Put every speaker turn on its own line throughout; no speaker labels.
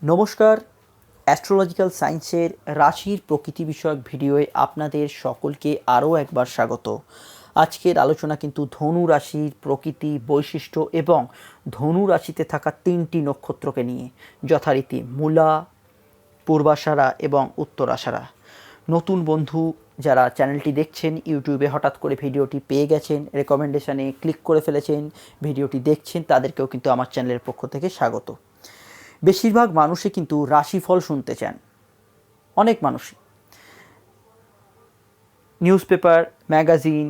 নমস্কার, অ্যাস্ট্রোলজিক্যাল সায়েন্সের রাশির প্রকৃতি বিষয়ক ভিডিওয়ে আপনাদের সকলকে আরও একবার স্বাগত। আজকের আলোচনা কিন্তু ধনু রাশির প্রকৃতি, বৈশিষ্ট্য এবং ধনু রাশিতে থাকা 3টি নক্ষত্রকে নিয়ে, যথারীতি মূলা, পূর্বাষাঢ়া এবং উত্তরাষাঢ়া। নতুন বন্ধু যারা চ্যানেলটি দেখছেন, ইউটিউবে হঠাৎ করে ভিডিওটি পেয়ে গেছেন, রেকমেন্ডেশনে ক্লিক করে ফেলেছেন, ভিডিওটি দেখছেন, তাদেরকেও কিন্তু আমার চ্যানেলের পক্ষ থেকে স্বাগত। বেশিরভাগ মানুষই কিন্তু রাশিফল শুনতে চান, অনেক মানুষই। নিউজ পেপার, ম্যাগাজিন,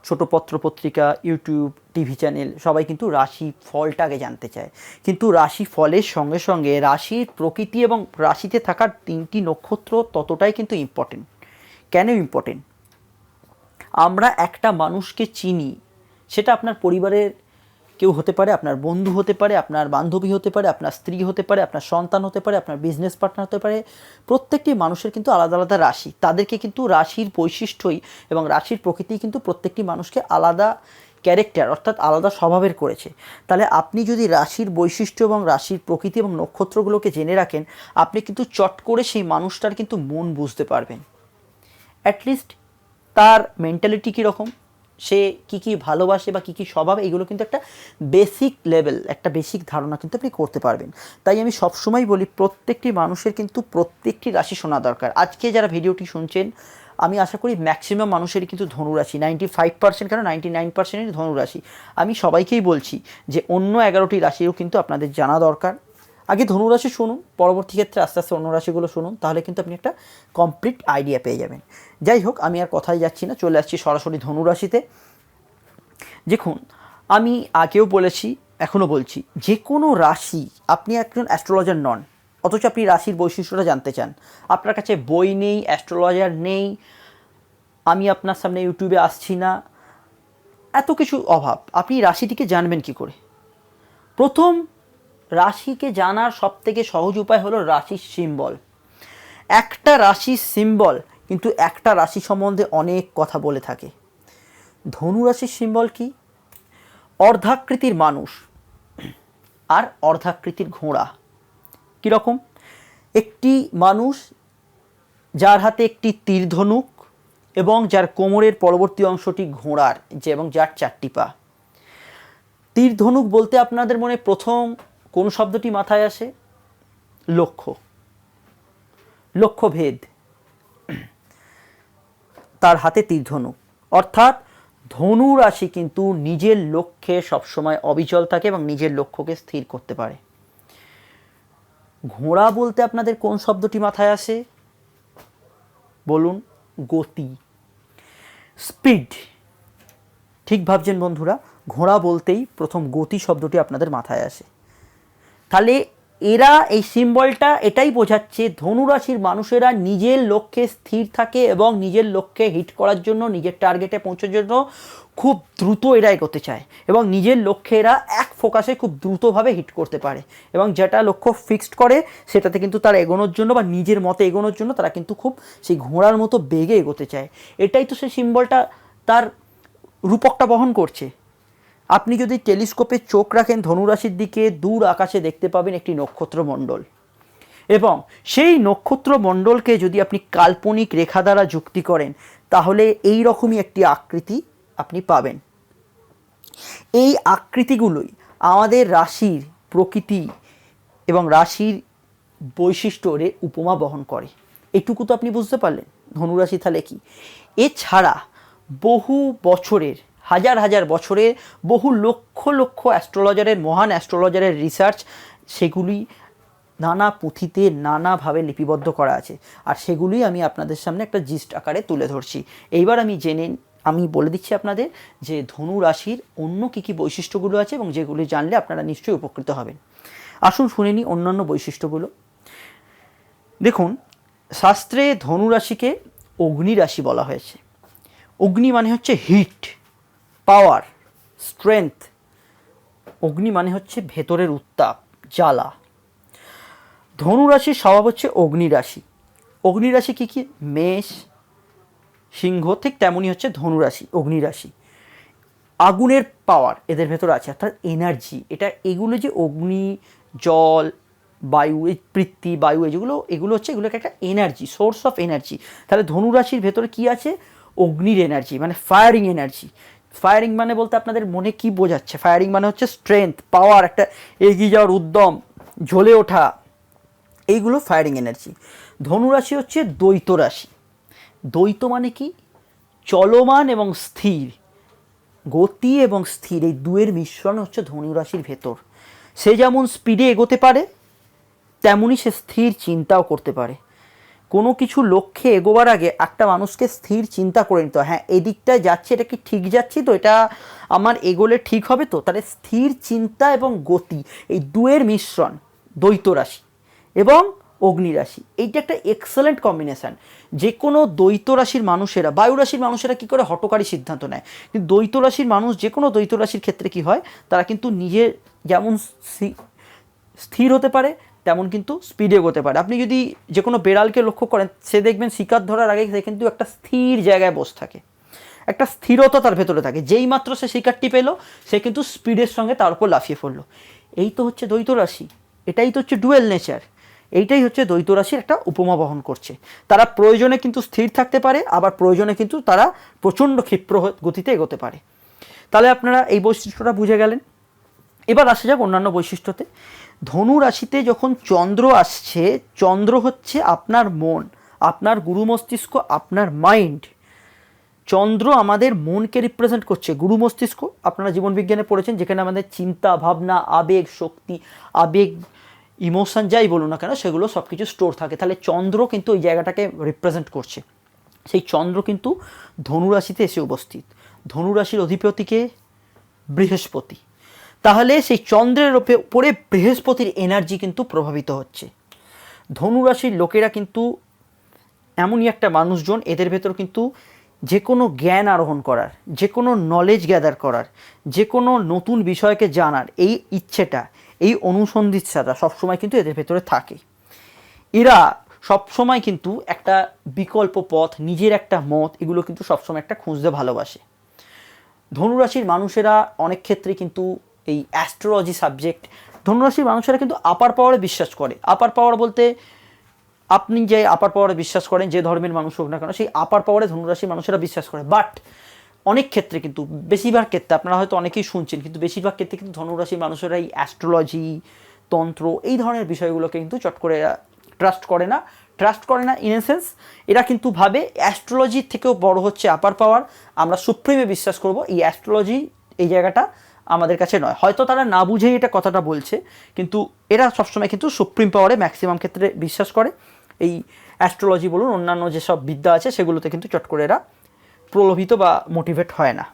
ছোটো পত্রপত্রিকা, ইউটিউব, টিভি চ্যানেল সবাই কিন্তু রাশি ফলটাকে জানতে চায়। কিন্তু রাশি ফলের সঙ্গে সঙ্গে রাশির প্রকৃতি এবং রাশিতে থাকা 3টি নক্ষত্র ততটাই কিন্তু ইম্পর্টেন্ট। কেন ইম্পর্টেন্ট? আমরা একটা মানুষকে চিনি, সেটা আপনার পরিবারের কেউ হতে পারে, আপনার বন্ধু হতে পারে, আপনার বান্ধবী হতে পারে, আপনার স্ত্রী হতে পারে, আপনার সন্তান হতে পারে, আপনার বিজনেস পার্টনার হতে পারে। প্রত্যেকটি মানুষের কিন্তু আলাদা আলাদা রাশি, তাদেরকে কিন্তু রাশির বৈশিষ্ট্যই এবং রাশির প্রকৃতি কিন্তু প্রত্যেকটি মানুষকে আলাদা ক্যারেক্টার অর্থাৎ আলাদা স্বভাবের করেছে। তাহলে আপনি যদি রাশির বৈশিষ্ট্য এবং রাশির প্রকৃতি এবং নক্ষত্রগুলোকে জেনে রাখেন, আপনি কিন্তু চট করে সেই মানুষটার কিন্তু মন বুঝতে পারবেন। অ্যাটলিস্ট তার মেন্টালিটি কীরকম, সে কী কী ভালোবাসে বা কী কী স্বভাব, এইগুলো কিন্তু একটা বেসিক লেভেল, একটা বেসিক ধারণা কিন্তু আপনি করতে পারবেন। তাই আমি সবসময় বলি, প্রত্যেকটি মানুষের কিন্তু প্রত্যেকটি রাশি শোনা দরকার। আজকে যারা ভিডিওটি শুনছেন, আমি আশা করি ম্যাক্সিমাম মানুষেরই কিন্তু ধনুরাশি, 95%, কেন 99%ই ধনুরাশি। আমি সবাইকেই বলছি যে অন্য 11টি রাশিও কিন্তু আপনাদের জানা দরকার। আগে ধনুরাশি শুনুন, পরবর্তী ক্ষেত্রে আস্তে আস্তে অন্য রাশিগুলো শুনুন, তাহলে কিন্তু আপনি একটা কমপ্লিট আইডিয়া পেয়ে যাবেন। যাই হোক, আমি আর কথায় যাচ্ছি না, চলে আসছি সরাসরি ধনুরাশিতে। দেখুন, আমি আগেও বলেছি, এখনও বলছি, যে কোনো রাশি, আপনি একজন অ্যাস্ট্রোলজার নন, অথচ আপনি রাশির বৈশিষ্ট্যটা জানতে চান, আপনার কাছে বই নেই, অ্যাস্ট্রোলজার নেই, আমি আপনার সামনে ইউটিউবে আসছি না, এত কিছু অভাব, আপনি রাশিটিকে জানবেন কি করে? প্রথম, রাশিকে জানার সবথেকে সহজ উপায় হলো রাশির সিম্বল। একটা রাশির সিম্বল কিন্তু একটা রাশি সম্বন্ধে অনেক কথা বলে থাকে। ধনু রাশির সিম্বল কি? অর্ধাকৃতির মানুষ আর অর্ধাকৃতির ঘোড়া। কীরকম? একটি মানুষ যার হাতে একটি তীর ধনুক এবং যার কোমরের পরবর্তী অংশটি ঘোড়ার, এবং যার 4টি পা। তীর ধনুক বলতে আপনাদের মনে প্রথম কোন শব্দটি মাথায় আসে? লক্ষ্য, লক্ষ্যভেদ। তার হাতে তীর ধনুক, অর্থাৎ ধনু রাশি কিন্তু নিজের লক্ষ্যে সবসময় অবিচল থাকে এবং নিজের লক্ষ্যকে স্থির করতে পারে। ঘোড়া বলতে আপনাদের কোন শব্দটি মাথায় আসে? বলুন। গতি, স্পিড। ঠিক ভাবছেন বন্ধুরা, ঘোড়া বলতেই প্রথম গতি শব্দটি আপনাদের মাথায় আসে। তাহলে এরা, এই সিম্বলটা এটাই বোঝাচ্ছে ধনুরাশির মানুষেরা নিজের লক্ষ্যে স্থির থাকে এবং নিজের লক্ষ্যে হিট করার জন্য, নিজের টার্গেটে পৌঁছার জন্য খুব দ্রুত এরা এগোতে চায় এবং নিজের লক্ষ্যে এরা এক ফোকাসে খুব দ্রুতভাবে হিট করতে পারে এবং যেটা লক্ষ্য ফিক্সড করে সেটাতে কিন্তু তারা এগোনোর জন্য বা নিজের মতে এগোনোর জন্য তারা কিন্তু খুব সেই ঘোড়ার মতো বেগে এগোতে চায়। এটাই তো সেই সিম্বলটা তার রূপকটা বহন করছে। আপনি যদি টেলিস্কোপে চোখ রাখেন ধনুরাশির দিকে, দূর আকাশে দেখতে পাবেন একটি নক্ষত্রমণ্ডল, এবং সেই নক্ষত্রমণ্ডলকে যদি আপনি কাল্পনিক রেখা দ্বারা যুক্তি করেন, তাহলে এই রকমই একটি আকৃতি আপনি পাবেন। এই আকৃতিগুলোই আমাদের রাশির প্রকৃতি এবং রাশির বৈশিষ্ট্যের উপমা বহন করে। এটুকু তো আপনি বুঝতে পারলেন ধনুরাশি তাহলে কি। এছাড়া বহু বছরের, হাজার হাজার বছরের, বহু লক্ষ লক্ষ অ্যাস্ট্রোলজারের, মহান অ্যাস্ট্রোলজারের রিসার্চ, সেগুলি নানা পুঁথিতে নানাভাবে লিপিবদ্ধ করা আছে, আর সেগুলি আমি আপনাদের সামনে একটা জিস্ট আকারে তুলে ধরছি। এইবার আমি বলে দিচ্ছি আপনাদের যে ধনু রাশির অন্য কী কী বৈশিষ্ট্যগুলো আছে এবং যেগুলি জানলে আপনারা নিশ্চয়ই উপকৃত হবেন। আসুন শুনে নিই অন্যান্য বৈশিষ্ট্যগুলো। দেখুন, শাস্ত্রে ধনু রাশিকে অগ্নি রাশি বলা হয়েছে। অগ্নি মানে হচ্ছে হিট, পাওয়ার, স্ট্রেংথ। অগ্নি মানে হচ্ছে ভেতরের উত্তাপ, জ্বালা। ধনুরাশির স্বভাব হচ্ছে অগ্নিরাশি। অগ্নিরাশি কী কী? মেষ, সিংহ, ঠিক তেমনই হচ্ছে ধনুরাশি, অগ্নিরাশি। আগুনের পাওয়ার এদের ভেতর আছে, অর্থাৎ এনার্জি। এগুলো যে অগ্নি, জল, বায়ু, এই পৃথ্বী, বায়ু, এগুলো হচ্ছে এগুলোকে একটা এনার্জি, সোর্স অফ এনার্জি। তাহলে ধনুরাশির ভেতরে কি আছে? অগ্নির এনার্জি, মানে ফায়ারিং এনার্জি। ফায়ারিং মানে বলতে আপনাদের মনে কি বোঝাচ্ছে? ফায়ারিং মানে হচ্ছে স্ট্রেংথ, পাওয়ার, একটা এগিয়ে যাওয়ার উদ্যম, জ্বলে ওঠা, এইগুলো ফায়ারিং এনার্জি। ধনুরাশি হচ্ছে দ্বৈত রাশি। দ্বৈত মানে কি? চলমান এবং স্থির, গতি এবং স্থির, এই দুয়ের মিশ্রণ হচ্ছে ধনুরাশির ভেতর। সে যেমন স্পিডে এগোতে পারে, তেমনই সে স্থির চিন্তাও করতে পারে। কোনো কিছু লক্ষ্যে এগোবার আগে একটা মানুষকে স্থির চিন্তা করে নিতে হয়, হ্যাঁ এদিকটায় যাচ্ছে, এটা কি ঠিক যাচ্ছি তো, এটা আমার এগোলে ঠিক হবে তো। তাহলে স্থির চিন্তা এবং গতি, এই দুয়ের মিশ্রণ দ্বৈত রাশি এবং অগ্নিরাশি, এইটা একটা এক্সেলেন্ট কম্বিনেশান। যে কোনো দ্বৈত রাশির মানুষেরা, বায়ু রাশির মানুষেরা কী করে হঠকারী সিদ্ধান্ত নেয়, কিন্তু দ্বৈত রাশির মানুষ, যে কোনো দ্বৈত রাশির ক্ষেত্রে কী হয়, তারা কিন্তু নিজে যেমন স্থির হতে পারে, তেমন কিন্তু স্পিডে এগোতে পারে। আপনি যদি যে কোনো বেড়ালকে লক্ষ্য করেন, সে দেখবেন শিকার ধরার আগে সে কিন্তু একটা স্থির জায়গায় বসে থাকে, একটা স্থিরতা তার ভেতরে থাকে। যেই মাত্র সে শিকারটি পেল, সে কিন্তু স্পিডের সঙ্গে তার উপর লাফিয়ে পড়লো। এই তো হচ্ছে দ্বৈত রাশি, এটাই তো হচ্ছে ডুয়েল নেচার, এইটাই হচ্ছে দ্বৈত রাশির একটা উপমা বহন করছে। তারা প্রয়োজনে কিন্তু স্থির থাকতে পারে, আবার প্রয়োজনে কিন্তু তারা প্রচণ্ড ক্ষিপ্র গতিতে এগোতে পারে। তাহলে আপনারা এই বৈশিষ্ট্যটা বুঝে গেলেন। এবার আসা যাক অন্যান্য বৈশিষ্ট্যতে। ধনু রাশিতে যখন চন্দ্র আসছে, চন্দ্র হচ্ছে আপনার মন, আপনার গুরু মস্তিষ্ক, আপনার মাইন্ড। চন্দ্র আমাদের মনকে রিপ্রেজেন্ট করছে। গুরু মস্তিষ্ক আপনারা জীবনবিজ্ঞানে পড়েছেন, যেখানে আমাদের চিন্তা, ভাবনা, আবেগ, শক্তি, আবেগ, ইমোশন যাই বলুন না কেন, সেগুলো সব কিছু স্টোর থাকে। তাহলে চন্দ্র কিন্তু ওই জায়গাটাকে রিপ্রেজেন্ট করছে। সেই চন্দ্র কিন্তু ধনুরাশিতে এসে উপস্থিত। ধনুরাশির অধিপতিকে বৃহস্পতি। তাহলে সেই চন্দ্রের উপরে বৃহস্পতির এনার্জি কিন্তু প্রভাবিত হচ্ছে। ধনুরাশির লোকেরা কিন্তু এমনই একটা মানুষজন, এদের ভেতর কিন্তু যে কোনো জ্ঞান আরোহণ করার, যে কোনো নলেজ গ্যাদার করার, যে কোনো নতুন বিষয়কে জানার এই ইচ্ছেটা, এই অনুসন্ধিৎসাটা সবসময় কিন্তু এদের ভেতরে থাকে। এরা সবসময় কিন্তু একটা বিকল্প পথ, নিজের একটা মত, এগুলো কিন্তু সবসময় একটা খুঁজতে ভালোবাসে। ধনুরাশির মানুষেরা অনেক ক্ষেত্রে কিন্তু এই অ্যাস্ট্রোলজি সাবজেক্ট, ধনুরাশির মানুষেরা কিন্তু আপার পাওয়ারে বিশ্বাস করে। আপার পাওয়ার বলতে আপনি যে আপার পাওয়ারে বিশ্বাস করেন, যে ধর্মের মানুষ হোক না কেন, সেই আপার পাওয়ারে ধনুরাশির মানুষেরা বিশ্বাস করে। বাট অনেক ক্ষেত্রে কিন্তু, বেশিরভাগ ক্ষেত্রে, আপনারা হয়তো অনেকেই শুনছেন, কিন্তু বেশিরভাগ ক্ষেত্রে কিন্তু ধনুরাশির মানুষেরা এই অ্যাস্ট্রোলজি, তন্ত্র, এই ধরনের বিষয়গুলোকে কিন্তু চট করে ট্রাস্ট করে না। ট্রাস্ট করে না ইন এ সেন্স, এরা কিন্তু ভাবে অ্যাস্ট্রোলজির থেকেও বড় হচ্ছে আপার পাওয়ার, আমরা সুপ্রিমে বিশ্বাস করব, এই অ্যাস্ট্রোলজি এই জায়গাটা আমাদের কাছে নয়। হয়তো তারা না বুঝেই এটা কথাটা বলছে, কিন্তু এরা সবসময় কিন্তু সুপ্রিম পাওয়ারে ম্যাক্সিমাম ক্ষেত্রে বিশ্বাস করে। এই অ্যাস্ট্রোলজি বলুন, অন্যান্য যেসব বিদ্যা আছে, সেগুলোতে কিন্তু চট করে এরা প্রলোভিত বা মোটিভেট হয় না।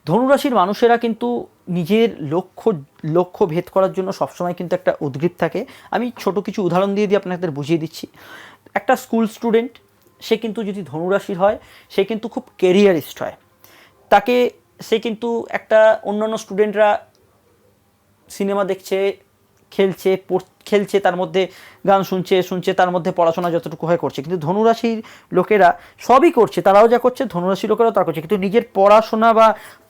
ধনুরাশির মানুষেরা কিন্তু নিজের লক্ষ্য ভেদ করার জন্য সবসময় কিন্তু একটা উদ্গ্রীব থাকে। আমি ছোট কিছু উদাহরণ দিয়ে আপনাদের বুঝিয়ে দিচ্ছি। একটা স্কুল স্টুডেন্ট, সে কিন্তু যদি ধনুরাশির হয়, সে কিন্তু খুব কেরিয়ারিস্ট হয়। সে কিন্তু একটা, অন্যান্য স্টুডেন্টরা সিনেমা দেখছে, খেলছে, তার মধ্যে গান শুনছে, তার মধ্যে পড়াশোনা যতটুকু হয় করছে। কিন্তু ধনুরাশির লোকেরা সবই করছে, তারাও যা করছে, ধনুরাশির লোকেরাও তা করছে, কিন্তু নিজের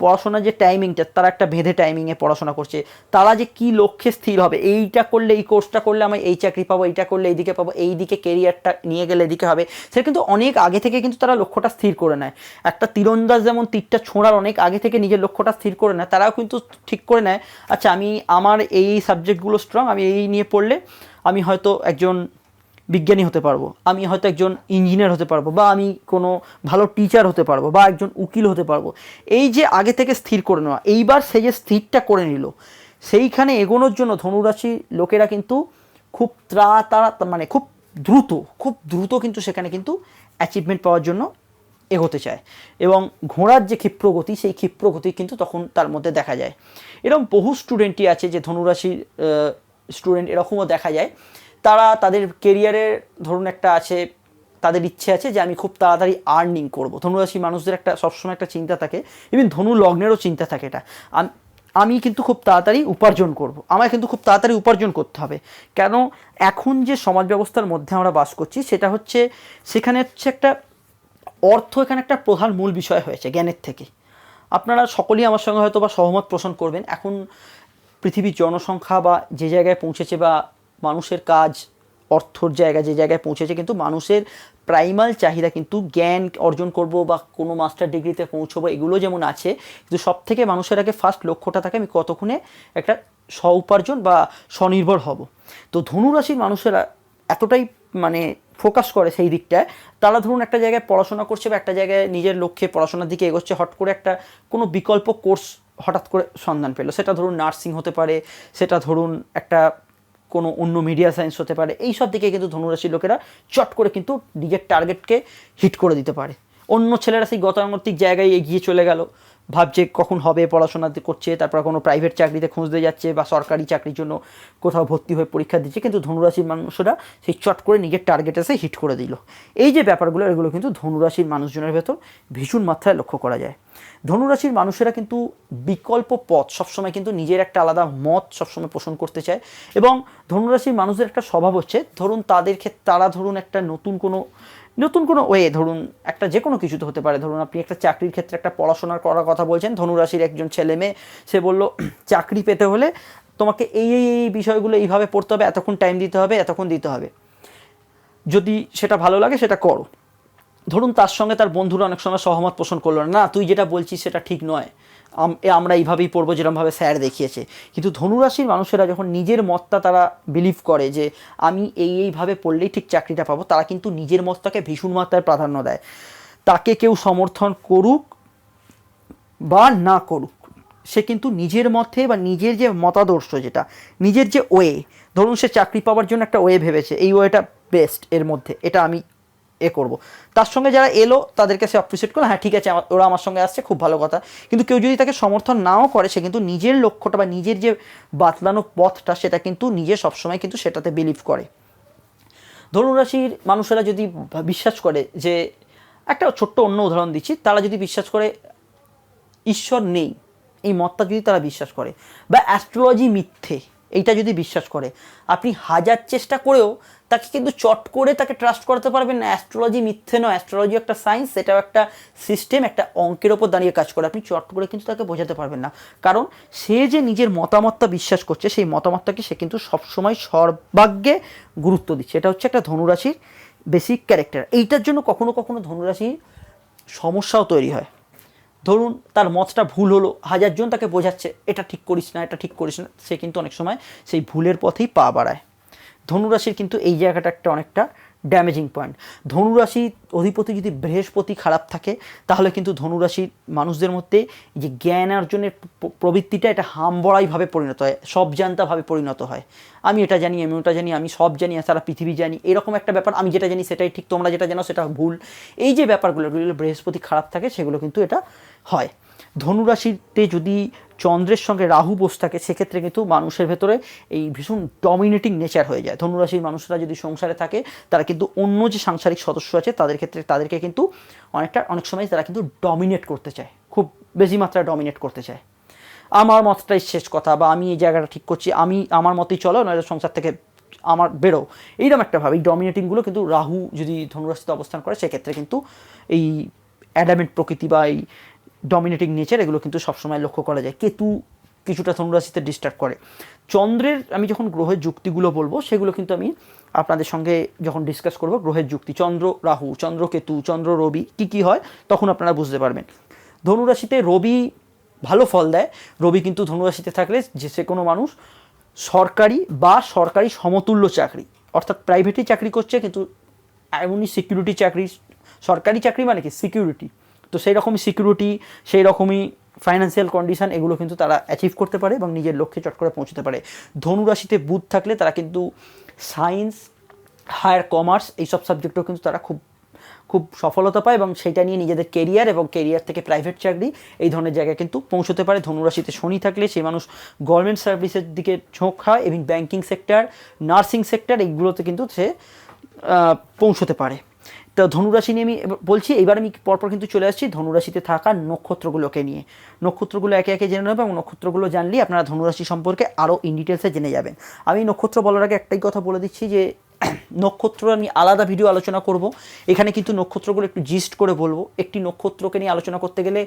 পড়াশোনার যে টাইমিংটা, তারা একটা বেঁধে টাইমিংয়ে পড়াশোনা করছে। তারা যে কী লক্ষ্যে স্থির হবে, এইটা করলে, এই কোর্সটা করলে আমি এই চাকরি পাবো, এইটা করলে এইদিকে পাবো, এই দিকে কেরিয়ারটা নিয়ে গেলে এদিকে হবে, সেটা কিন্তু অনেক আগে থেকে কিন্তু তারা লক্ষ্যটা স্থির করে নেয়। একটা তীরন্দাজ যেমন তীরটা ছোঁড়ার অনেক আগে থেকে নিজের লক্ষ্যটা স্থির করে নেয়, তারাও কিন্তু ঠিক করে নেয়, আচ্ছা আমার এই সাবজেক্টগুলো স্ট্রং, আমি এই নিয়ে পড়লে আমি হয়তো একজন বিজ্ঞানী হতে পারবো, আমি হয়তো একজন ইঞ্জিনিয়ার হতে পারবো, বা আমি কোনো ভালো টিচার হতে পারবো, বা একজন উকিল হতে পারবো। এই যে আগে থেকে স্থির করে নেওয়া, এইবার সে যে স্থিরটা করে নিল, সেইখানে এগোনোর জন্য ধনুরাশি লোকেরা কিন্তু খুব মানে খুব দ্রুত কিন্তু সেখানে কিন্তু অ্যাচিভমেন্ট পাওয়ার জন্য এগোতে চায়। এবং ঘোড়ার যে ক্ষিপ্রগতি, সেই ক্ষিপ্রগতি কিন্তু তখন তার মধ্যে দেখা যায়। এরকম বহু স্টুডেন্টই আছে যে ধনুরাশির স্টুডেন্ট, এরকমও দেখা যায়, তারা তাদের কেরিয়ারের ধরুন একটা আছে, তাদের ইচ্ছে আছে যে আমি খুব তাড়াতাড়ি আর্নিং করবো। ধনুরাশি মানুষদের একটা সবসময় একটা চিন্তা থাকে, ইভেন ধনু লগ্নেরও চিন্তা থাকে, এটা আমি কিন্তু খুব তাড়াতাড়ি উপার্জন করব, আমায় কিন্তু খুব তাড়াতাড়ি উপার্জন করতে হবে। কেন, এখন যে সমাজ ব্যবস্থার মধ্যে আমরা বাস করছি, সেটা হচ্ছে, সেখানে হচ্ছে একটা অর্থ এখানে একটা প্রধান মূল বিষয় হয়েছে জ্ঞানের থেকে। আপনারা সকলেই আমার সঙ্গে হয়তো বা সহমত পোষণ করবেন। এখন পৃথিবীর জনসংখ্যা বা যে জায়গায় পৌঁছেছে বা মানুষের কাজ অর্থর জায়গা যে জায়গায় পৌঁছেছে, কিন্তু মানুষের প্রাইমাল চাহিদা কিন্তু জ্ঞান অর্জন করব বা কোনো মাস্টার ডিগ্রিতে পৌঁছবো এগুলো যেমন আছে, কিন্তু সব থেকে মানুষের আগে ফার্স্ট লক্ষ্যটা থাকে আমি কতক্ষণে একটা স্ব উপার্জন বা স্বনির্ভর হব। তো ধনুরাশির মানুষেরা এতটাই মানে ফোকাস করে সেই দিকটায়, তারা ধরুন একটা জায়গায় পড়াশোনা করছে বা একটা জায়গায় নিজের লক্ষ্যে পড়াশোনার দিকে এগোচ্ছে, হট করে একটা কোনো বিকল্প কোর্স হঠাৎ করে সন্ধান পেলো, সেটা ধরুন নার্সিং হতে পারে, সেটা ধরুন একটা কোনো অন্য মিডিয়া সায়েন্স হতে পারে, এই সব দিকে কিন্তু ধনুরাশির লোকেরা চট করে কিন্তু নিজের টার্গেটকে হিট করে দিতে পারে। অন্য ছেলেরা সেই গতানুগতিক জায়গায় এগিয়ে চলে গেল, ভাবছে কখন হবে, পড়াশোনা করছে, তারপর কোনো প্রাইভেট চাকরিতে খুঁজতে যাচ্ছে বা সরকারি চাকরির জন্য কোথাও ভর্তি হয়ে পরীক্ষা দিচ্ছে, কিন্তু ধনুরাশির মানুষরা সেই চট করে নিজের টার্গেট এসে হিট করে দিল। এই যে ব্যাপারগুলো, এগুলো কিন্তু ধনুরাশির মানুষজনের ভেতর ভীষণ মাত্রায় লক্ষ্য করা যায়। ধনুরাশির মানুষেরা কিন্তু বিকল্প পথ সবসময় কিন্তু নিজের একটা আলাদা মত সবসময় পোষণ করতে চায়, এবং ধনুরাশির মানুষদের একটা স্বভাব হচ্ছে, ধরুন তাদের ক্ষেত্রে তারা ধরুন একটা নতুন কোনো ওয়ে, ধরুন একটা যে কোনো কিছুতে হতে পারে, ধরুন আপনি একটা চাকরির ক্ষেত্রে একটা পড়াশোনার করার কথা বলছেন, ধনুরাশির একজন ছেলে মেয়ে, সে বলল চাকরি পেতে হলে তোমাকে এই এই এই বিষয়গুলো এইভাবে পড়তে হবে, এতক্ষণ টাইম দিতে হবে, এতক্ষণ দিতে হবে, যদি সেটা ভালো লাগে সেটা করো। ধরুন তার সঙ্গে তার বন্ধুরা অনেক সময় সহমত পোষণ করলো না, তুই যেটা বলছিস সেটা ঠিক নয়, আমরা এইভাবেই পড়বো যেরকমভাবে স্যার দেখিয়েছে। কিন্তু ধনুরাশির মানুষেরা যখন নিজের মতটা তারা বিলিভ করে যে আমি এইভাবে পড়লেই ঠিক চাকরিটা পাবো, তারা কিন্তু নিজের মতটাকে ভীষণ মাত্রায় প্রাধান্য দেয়। তাকে কেউ সমর্থন করুক বা না করুক, সে কিন্তু নিজের মতে বা নিজের যে মতাদর্শ, যেটা নিজের যে ওয়ে, ধরুন সে চাকরি পাওয়ার জন্য একটা ওয়ে ভেবেছে, এই ওয়েটা বেস্ট, এর মধ্যে এটা আমি করব, তার সঙ্গে যারা এলো তাদেরকে সে অ্যাপ্রিসিয়েট করলো, হ্যাঁ ঠিক আছে ওরা আমার সঙ্গে আসছে, খুব ভালো কথা। কিন্তু কেউ যদি তাকে সমর্থন নাও করে, সে কিন্তু নিজের লক্ষ্যটা বা নিজের যে বাতলানো পথটা, সেটা কিন্তু নিজে সবসময় কিন্তু সেটাতে বিলিভ করে। ধনুরাশির মানুষেরা যদি বিশ্বাস করে যে, একটা ছোট্ট অন্য উদাহরণ দিচ্ছি, তারা যদি বিশ্বাস করে ঈশ্বর নেই, এই মতটা যদি তারা বিশ্বাস করে, বা অ্যাস্ট্রোলজি মিথ্যে এইটা যদি বিশ্বাস করে, আপনি হাজার চেষ্টা করেও তাকে কিন্তু চট করে তাকে ট্রাস্ট করাতে পারবেন না। অ্যাস্ট্রোলজি মিথ্যে নয়, অ্যাস্ট্রোলজি একটা সায়েন্স, সেটাও একটা সিস্টেম, একটা অঙ্কের ওপর দাঁড়িয়ে কাজ করে, আপনি চট করে কিন্তু তাকে বোঝাতে পারবেন না, কারণ সে যে নিজের মতামতটা বিশ্বাস করছে, সেই মতামতটাকে সে কিন্তু সবসময় সর্বাগ্যে গুরুত্ব দিচ্ছে। এটা হচ্ছে একটা ধনুরাশির বেসিক ক্যারেক্টার। এইটার জন্য কখনো কখনো ধনুরাশির সমস্যাও তৈরি হয়। ধরুন তার মতটা ভুল হলো, হাজারজন তাকে বোঝাচ্ছে এটা ঠিক করিস না, এটা ঠিক করিস না, সে কিন্তু অনেক সময় সেই ভুলের পথেই পা বাড়ায়। ধনুরাশির কিন্তু এই জায়গাটা একটা অনেকটা ড্যামেজিং পয়েন্ট। ধনুরাশির অধিপতি যদি বৃহস্পতি খারাপ থাকে, তাহলে কিন্তু ধনুরাশির মানুষদের মধ্যে যে জ্ঞান অর্জনের প্রবৃত্তিটা, এটা হামবড়াইভাবে পরিণত হয়, সবজান্তাভাবে পরিণত হয়। আমি এটা জানি, আমি ওটা জানি, আমি সব জানি, সারা পৃথিবী জানি, এরকম একটা ব্যাপার। আমি যেটা জানি সেটাই ঠিক, তোমরা যেটা জানো সেটা ভুল। এই যে ব্যাপারগুলো, বৃহস্পতি খারাপ থাকে, সেগুলো কিন্তু এটা হয়। ধনুরাশিতে যদি চন্দ্রের সঙ্গে রাহু বসে থাকে, সেক্ষেত্রে কিন্তু মানুষের ভেতরে এই ভীষণ ডমিনেটিং নেচার হয়ে যায়। ধনুরাশির মানুষরা যদি সংসারে থাকে, তারা কিন্তু অন্য যে সাংসারিক সদস্য আছে তাদের ক্ষেত্রে তাদেরকে কিন্তু অনেক সময় তারা কিন্তু ডমিনেট করতে চায়, খুব বেশি মাত্রায় ডমিনেট করতে চায়। আমার মতটাই শেষ কথা, বা আমি এই জায়গাটা ঠিক করছি, আমি আমার মতেই চলো, নয়তো সংসার থেকে আমার বেরো, এইরকম একটা ভাবে এই ডমিনেটিংগুলো কিন্তু রাহু যদি ধনুরাশিতে অবস্থান করে, সেক্ষেত্রে কিন্তু এই অ্যাডামেন্ট প্রকৃতি বা এই ডমিনেটিং নেচার, এগুলো কিন্তু সবসময় লক্ষ্য করা যায়। কেতু কিছুটা ধনুরাশিতে ডিস্টার্ব করে। চন্দ্রের আমি যখন গ্রহের যুক্তিগুলো বলবো, সেগুলো কিন্তু আমি আপনাদের সঙ্গে যখন ডিসকাস করব, গ্রহের যুক্তি, চন্দ্র রাহু, চন্দ্র কেতু, চন্দ্র রবি কী হয়, তখন আপনারা বুঝতে পারবেন। ধনুরাশিতে রবি ভালো ফল দেয়। রবি কিন্তু ধনুরাশিতে থাকলে যে কোনো মানুষ সরকারি বা সরকারি সমতুল্য চাকরি, অর্থাৎ প্রাইভেটই চাকরি করছে, কিন্তু এমনই সিকিউরিটি চাকরি, সরকারি চাকরি মানে কি সিকিউরিটি, তো সেই রকমই সিকিউরিটি, সেই রকমই ফাইন্যান্সিয়াল কন্ডিশন, এগুলো কিন্তু তারা অ্যাচিভ করতে পারে এবং নিজের লক্ষ্যে চট করে পৌঁছতে পারে। ধনুরাশিতে বুধ থাকলে তারা কিন্তু সায়েন্স, হায়ার কমার্স, এইসব সাবজেক্টেও কিন্তু তারা খুব খুব সফলতা পায়, এবং সেটা নিয়ে নিজেদের কেরিয়ার এবং কেরিয়ার থেকে প্রাইভেট চাকরি, এই ধরনের জায়গায় কিন্তু পৌঁছতে পারে। ধনুরাশিতে শনি থাকলে সেই মানুষ গভর্নমেন্ট সার্ভিসের দিকে ঝোঁক খায়, এবং ব্যাঙ্কিং সেক্টর, নার্সিং সেক্টর, এইগুলোতে কিন্তু সে পৌঁছতে পারে। তো ধনুরাশি নিয়ে আমি বলছি, এবার আমি পরপর কিন্তু চলে আসছি ধনুরাশিতে থাকা নক্ষত্রগুলোকে নিয়ে। নক্ষত্রগুলো একে একে জেনে নেবে, এবং নক্ষত্রগুলো জানলেই আপনারা ধনুরাশি সম্পর্কে আরও ইন ডিটেলসে জেনে যাবেন। আমি নক্ষত্র বলার আগে একটাই কথা বলে দিচ্ছি যে নক্ষত্র আমি আলাদা ভিডিও আলোচনা করব। এখানে কিন্তু নক্ষত্রগুলো একটু জিস্ট করে বলবো। একটি নক্ষত্রকে নিয়ে আলোচনা করতে গেলে